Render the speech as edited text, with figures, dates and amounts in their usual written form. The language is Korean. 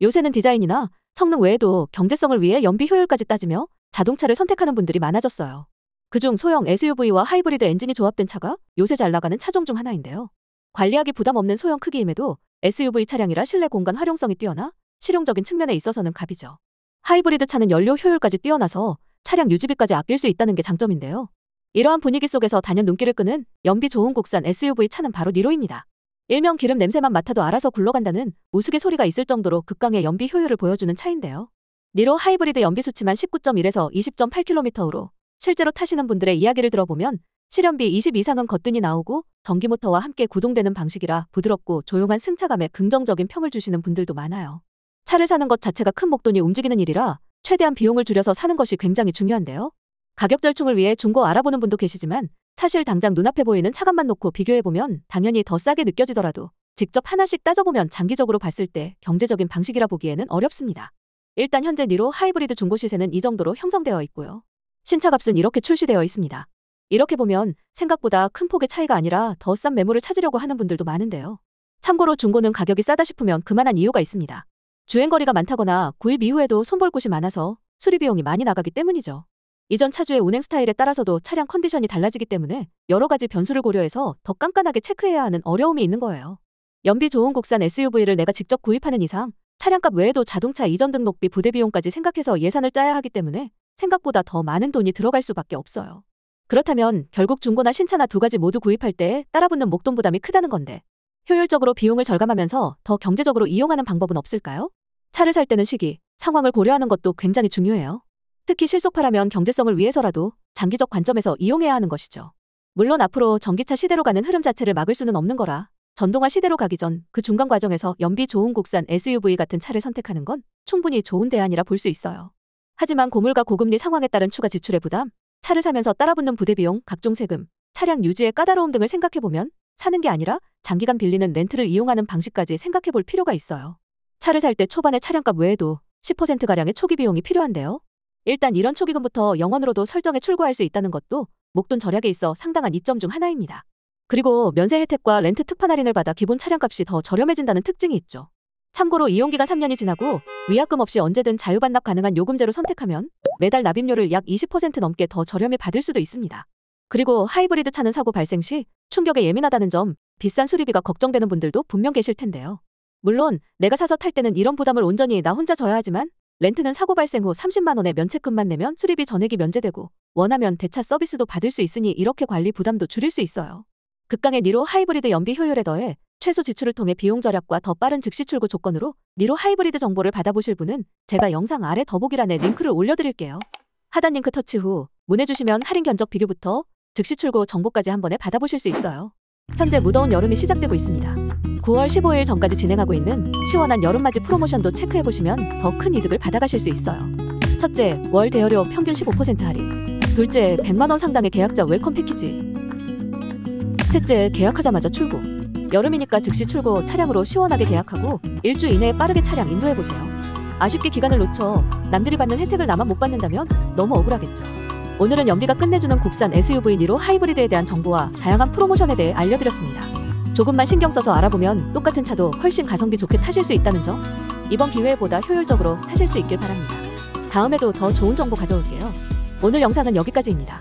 요새는 디자인이나 성능 외에도 경제성을 위해 연비 효율까지 따지며 자동차를 선택하는 분들이 많아졌어요. 그중 소형 SUV와 하이브리드 엔진이 조합된 차가 요새 잘 나가는 차종 중 하나인데요. 관리하기 부담 없는 소형 크기임에도 SUV 차량이라 실내 공간 활용성이 뛰어나 실용적인 측면에 있어서는 갑이죠. 하이브리드 차는 연료 효율까지 뛰어나서 차량 유지비까지 아낄 수 있다는 게 장점인데요. 이러한 분위기 속에서 단연 눈길을 끄는 연비 좋은 국산 SUV 차는 바로 니로입니다. 일명 기름 냄새만 맡아도 알아서 굴러간다는 우스개 소리가 있을 정도로 극강의 연비 효율을 보여주는 차인데요. 니로 하이브리드 연비 수치만 19.1에서 20.8km로 실제로 타시는 분들의 이야기를 들어보면 실연비 20 이상은 거뜬히 나오고 전기 모터와 함께 구동되는 방식이라 부드럽고 조용한 승차감에 긍정적인 평을 주시는 분들도 많아요. 차를 사는 것 자체가 큰 목돈이 움직이는 일이라 최대한 비용을 줄여서 사는 것이 굉장히 중요한데요. 가격 절충을 위해 중고 알아보는 분도 계시지만 사실 당장 눈앞에 보이는 차값만 놓고 비교해보면 당연히 더 싸게 느껴지더라도 직접 하나씩 따져보면 장기적으로 봤을 때 경제적인 방식이라 보기에는 어렵습니다. 일단 현재 니로 하이브리드 중고 시세는 이 정도로 형성되어 있고요. 신차값은 이렇게 출시되어 있습니다. 이렇게 보면 생각보다 큰 폭의 차이가 아니라 더 싼 매물을 찾으려고 하는 분들도 많은데요. 참고로 중고는 가격이 싸다 싶으면 그만한 이유가 있습니다. 주행거리가 많다거나 구입 이후에도 손볼 곳이 많아서 수리비용이 많이 나가기 때문이죠. 이전 차주의 운행 스타일에 따라서도 차량 컨디션이 달라지기 때문에 여러 가지 변수를 고려해서 더 깐깐하게 체크해야 하는 어려움이 있는 거예요. 연비 좋은 국산 SUV를 내가 직접 구입하는 이상 차량값 외에도 자동차 이전 등록비 부대 비용까지 생각해서 예산을 짜야 하기 때문에 생각보다 더 많은 돈이 들어갈 수밖에 없어요. 그렇다면 결국 중고나 신차나 두 가지 모두 구입할 때 따라붙는 목돈 부담이 크다는 건데 효율적으로 비용을 절감하면서 더 경제적으로 이용하는 방법은 없을까요? 차를 살 때는 시기, 상황을 고려하는 것도 굉장히 중요해요. 특히 실속파라면 경제성을 위해서라도 장기적 관점에서 이용해야 하는 것이죠. 물론 앞으로 전기차 시대로 가는 흐름 자체를 막을 수는 없는 거라 전동화 시대로 가기 전 그 중간 과정에서 연비 좋은 국산 SUV 같은 차를 선택하는 건 충분히 좋은 대안이라 볼 수 있어요. 하지만 고물가 고금리 상황에 따른 추가 지출의 부담, 차를 사면서 따라붙는 부대비용, 각종 세금, 차량 유지의 까다로움 등을 생각해보면 사는 게 아니라 장기간 빌리는 렌트를 이용하는 방식까지 생각해볼 필요가 있어요. 차를 살 때 초반에 차량값 외에도 10%가량의 초기 비용이 필요한데요. 일단 이런 초기금부터 영원으로도 설정에 출고할 수 있다는 것도 목돈 절약에 있어 상당한 이점 중 하나입니다. 그리고 면세 혜택과 렌트 특판 할인을 받아 기본 차량값이 더 저렴해진다는 특징이 있죠. 참고로 이용기간 3년이 지나고 위약금 없이 언제든 자유반납 가능한 요금제로 선택하면 매달 납입료를 약 20% 넘게 더 저렴히 받을 수도 있습니다. 그리고 하이브리드 차는 사고 발생 시 충격에 예민하다는 점, 비싼 수리비가 걱정되는 분들도 분명 계실 텐데요. 물론 내가 사서 탈 때는 이런 부담을 온전히 나 혼자 져야 하지만 렌트는 사고 발생 후 30만 원의 면책금만 내면 수리비 전액이 면제되고 원하면 대차 서비스도 받을 수 있으니 이렇게 관리 부담도 줄일 수 있어요. 극강의 니로 하이브리드 연비 효율에 더해 최소 지출을 통해 비용 절약과 더 빠른 즉시 출고 조건으로 니로 하이브리드 정보를 받아보실 분은 제가 영상 아래 더보기란에 링크를 올려드릴게요. 하단 링크 터치 후 문의주시면 할인 견적 비교부터 즉시 출고 정보까지 한 번에 받아보실 수 있어요. 현재 무더운 여름이 시작되고 있습니다. 9월 15일 전까지 진행하고 있는 시원한 여름맞이 프로모션도 체크해보시면 더 큰 이득을 받아가실 수 있어요. 첫째, 월 대여료 평균 15% 할인. 둘째, 100만 원 상당의 계약자 웰컴 패키지. 셋째, 계약하자마자 출고. 여름이니까 즉시 출고 차량으로 시원하게 계약하고 일주 이내에 빠르게 차량 인도해보세요. 아쉽게 기간을 놓쳐 남들이 받는 혜택을 나만 못 받는다면 너무 억울하겠죠. 오늘은 연비가 끝내주는 국산 SUV 니로 하이브리드에 대한 정보와 다양한 프로모션에 대해 알려드렸습니다. 조금만 신경 써서 알아보면 똑같은 차도 훨씬 가성비 좋게 타실 수 있다는 점, 이번 기회보다 효율적으로 타실 수 있길 바랍니다. 다음에도 더 좋은 정보 가져올게요. 오늘 영상은 여기까지입니다.